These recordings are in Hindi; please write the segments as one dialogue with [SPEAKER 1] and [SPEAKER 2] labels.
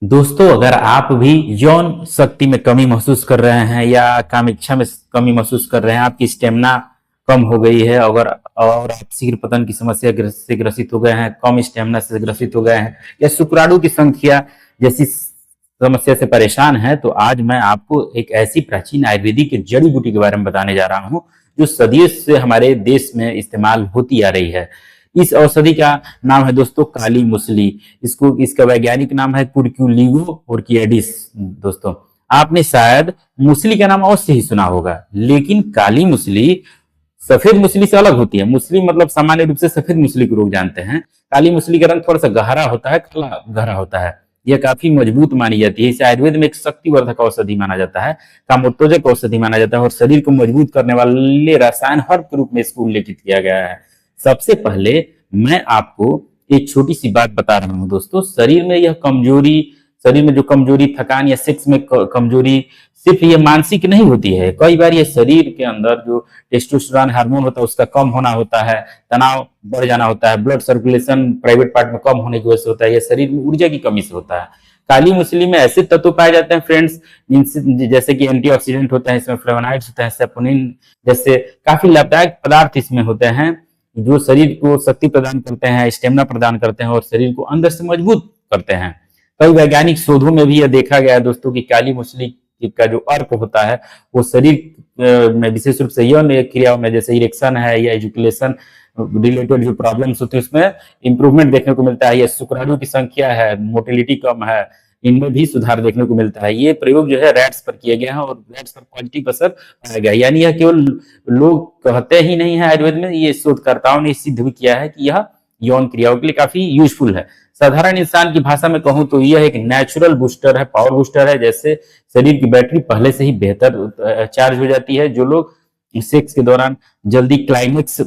[SPEAKER 1] दोस्तों, अगर आप भी यौन शक्ति में कमी महसूस कर रहे हैं या काम इच्छा में कमी महसूस कर रहे हैं, आपकी स्टेमिना कम हो गई है, अगर और आप शीघ्र पतन की समस्या से ग्रसित हो गए हैं, कम स्टेमिना से ग्रसित हो गए हैं या शुक्राणु की संख्या जैसी समस्या से परेशान हैं, तो आज मैं आपको एक ऐसी प्राचीन आयुर्वेदिक जड़ी बूटी के बारे में बताने जा रहा हूँ जो सदियों से हमारे देश में इस्तेमाल होती आ रही है। इस औषधि का नाम है दोस्तों काली मुसली। इसका वैज्ञानिक नाम है कुर्क्यूलिगो ओर्कियडिस। दोस्तों, आपने शायद मुसली का नाम अवश्य ही सुना होगा, लेकिन काली मुसली सफेद मुसली से अलग होती है। मुसली मतलब सामान्य रूप से सफेद मुसली को लोग जानते हैं। काली मुसली का रंग थोड़ा सा गहरा होता है, काला गहरा होता है। यह काफी मजबूत मानी जाती है। इसे आयुर्वेद में एक शक्तिवर्धक औषधि माना जाता है, कामोत्तेजक औषधि माना जाता है और शरीर को मजबूत करने वाले रसायन हर रूप में इसको उल्लेखित किया गया है। सबसे पहले मैं आपको एक छोटी सी बात बता रहा हूं दोस्तों। शरीर में जो कमजोरी, थकान या सेक्स में कमजोरी सिर्फ ये मानसिक नहीं होती है। कई बार ये शरीर के अंदर जो टेस्टोस्टेरोन हार्मोन होता है उसका कम होना होता है, तनाव बढ़ जाना होता है, ब्लड सर्कुलेशन प्राइवेट पार्ट में कम होने की वजह से होता है, या शरीर में ऊर्जा की कमी से होता है। काली मछली में ऐसे तत्व पाए जाते हैं फ्रेंड्स, जैसे कि एंटीऑक्सीडेंट होते हैं, इसमें फ्लेवोनॉइड्स होते हैं, सेपोनिन जैसे काफी लाभदायक पदार्थ इसमें होते हैं जो शरीर को शक्ति प्रदान करते हैं, स्टेमिना प्रदान करते हैं और शरीर को अंदर से मजबूत करते हैं। कई वैज्ञानिक शोधों में भी यह देखा गया है दोस्तों कि काली मछली का जो अर्क होता है वो शरीर में विशेष रूप से यौन क्रियाओं में, जैसे इरेक्शन है या एजुकेशन रिलेटेड जो प्रॉब्लम्स होती है उसमें इंप्रूवमेंट देखने को मिलता है। या शुक्राणु की संख्या है, मोटिलिटी कम है, इनमें भी सुधार देखने को मिलता है। ये प्रयोग जो है रैट्स पर किया गया है और रैट्स पर पॉजिटिव असर पाया गया। यानी यह केवल लोग कहते ही नहीं है, आयुर्वेद में ये शोधकर्ताओं ने सिद्ध भी किया है कि यह यौन क्रियाओं के लिए काफी यूजफुल है। साधारण इंसान की भाषा में कहूं तो यह एक नेचुरल बूस्टर है, पावर बूस्टर है। जैसे शरीर की बैटरी पहले से ही बेहतर चार्ज हो जाती है। जो लोग सेक्स के दौरान जल्दी क्लाइमेक्स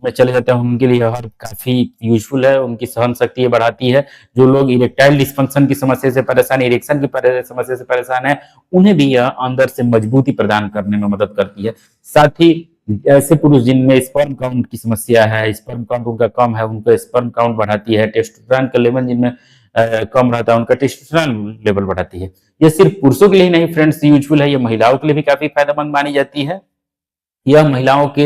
[SPEAKER 1] में चले जाते हैं उनके लिए यह काफी यूजफुल है, उनकी सहन शक्ति बढ़ाती है। जो लोग इरेक्टाइल डिस्फंक्शन की समस्या से परेशान, इरेक्शन की समस्या से परेशान है, उन्हें भी यह अंदर से मजबूती प्रदान करने में मदद करती है। साथ ही ऐसे पुरुष जिनमें स्पर्म काउंट की समस्या है, स्पर्म काउंट उनका कम है, उनका स्पर्म काउंट बढ़ाती है। टेस्टोस्टेरोन का लेवल जिनमें कम रहता है उनका टेस्टोस्टेरोन लेवल बढ़ाती है। यह सिर्फ पुरुषों के लिए नहीं फ्रेंड्स यूजफुल है, यह महिलाओं के लिए भी काफी फायदेमंद मानी जाती है। यह महिलाओं के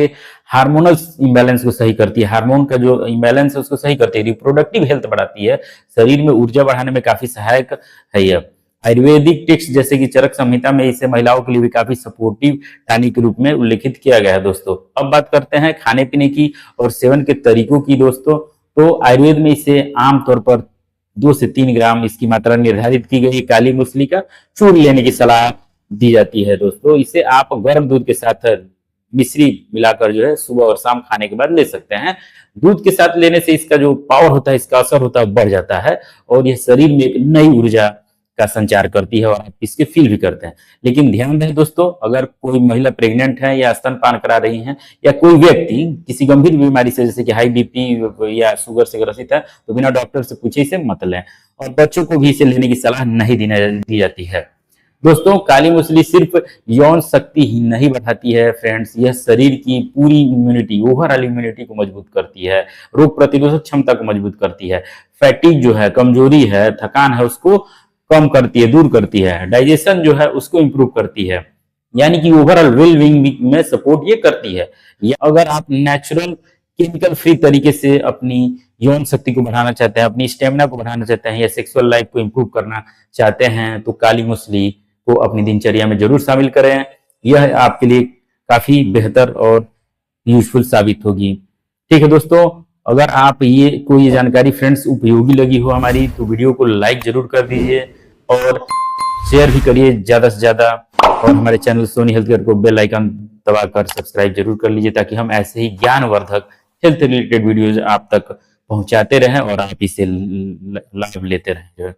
[SPEAKER 1] हार्मोनल इंबैलेंस को सही करती है, हार्मोन का जो इंबैलेंस है उसको सही करती है, रिप्रोडक्टिव हेल्थ बढ़ाती है, शरीर में ऊर्जा बढ़ाने में काफी सहायक है। यह आयुर्वेदिक टेक्स्ट जैसे कि चरक संहिता में इसे महिलाओं के लिए भी काफी सपोर्टिव टॉनिक के रूप में उल्लेखित किया गया है। दोस्तों, अब बात करते हैं खाने पीने की और सेवन के तरीकों की। दोस्तों, तो आयुर्वेद में इसे आमतौर पर 2 से 3 ग्राम इसकी मात्रा निर्धारित की गई। काली मूसली का चूर्ण लेने की सलाह दी जाती है। दोस्तों, इसे आप गर्म दूध के साथ मिश्री मिलाकर जो है सुबह और शाम खाने के बाद ले सकते हैं। दूध के साथ लेने से इसका जो पावर होता है, इसका असर होता है, बढ़ जाता है और यह शरीर में एक नई ऊर्जा का संचार करती है और आप इसके फील भी करते हैं। लेकिन ध्यान रहे दोस्तों, अगर कोई महिला प्रेग्नेंट है या स्तनपान करा रही हैं या कोई व्यक्ति किसी गंभीर बीमारी से जैसे कि हाई बीपी या शुगर से ग्रसित है तो बिना डॉक्टर से पूछे इसे मत लें। और बच्चों को भी इसे लेने की सलाह नहीं दी जाती है। दोस्तों, काली मछली सिर्फ यौन शक्ति ही नहीं बढ़ाती है फ्रेंड्स, यह शरीर की पूरी इम्यूनिटी, ओवरऑल इम्यूनिटी को मजबूत करती है, रोग प्रतिरोधक क्षमता को मजबूत करती है, फैटिक जो है, कमजोरी है, थकान है, उसको कम करती है, दूर करती है, डाइजेशन जो है उसको इंप्रूव करती है। यानी कि ओवरऑल वेल बीइंग में सपोर्ट ये करती है। या अगर आप नेचुरल केमिकल फ्री तरीके से अपनी यौन शक्ति को बढ़ाना चाहते हैं, अपनी स्टेमिना को बढ़ाना चाहते हैं या सेक्सुअल लाइफ को इंप्रूव करना चाहते हैं तो काली मछली को अपनी दिनचर्या में जरूर शामिल करें। यह आपके लिए काफी बेहतर और यूजफुल साबित होगी। ठीक है दोस्तों, अगर आप ये जानकारी फ्रेंड्स उपयोगी लगी हो हमारी तो वीडियो को लाइक जरूर कर दीजिए और शेयर भी करिए ज्यादा से ज्यादा। और हमारे चैनल सोनी हेल्थ केयर को बेल आइकन दबाकर सब्सक्राइब जरूर कर लीजिए ताकि हम ऐसे ही ज्ञानवर्धक हेल्थ रिलेटेड वीडियोज आप तक पहुंचाते रहें और आप इसे लाभ लेते रहें।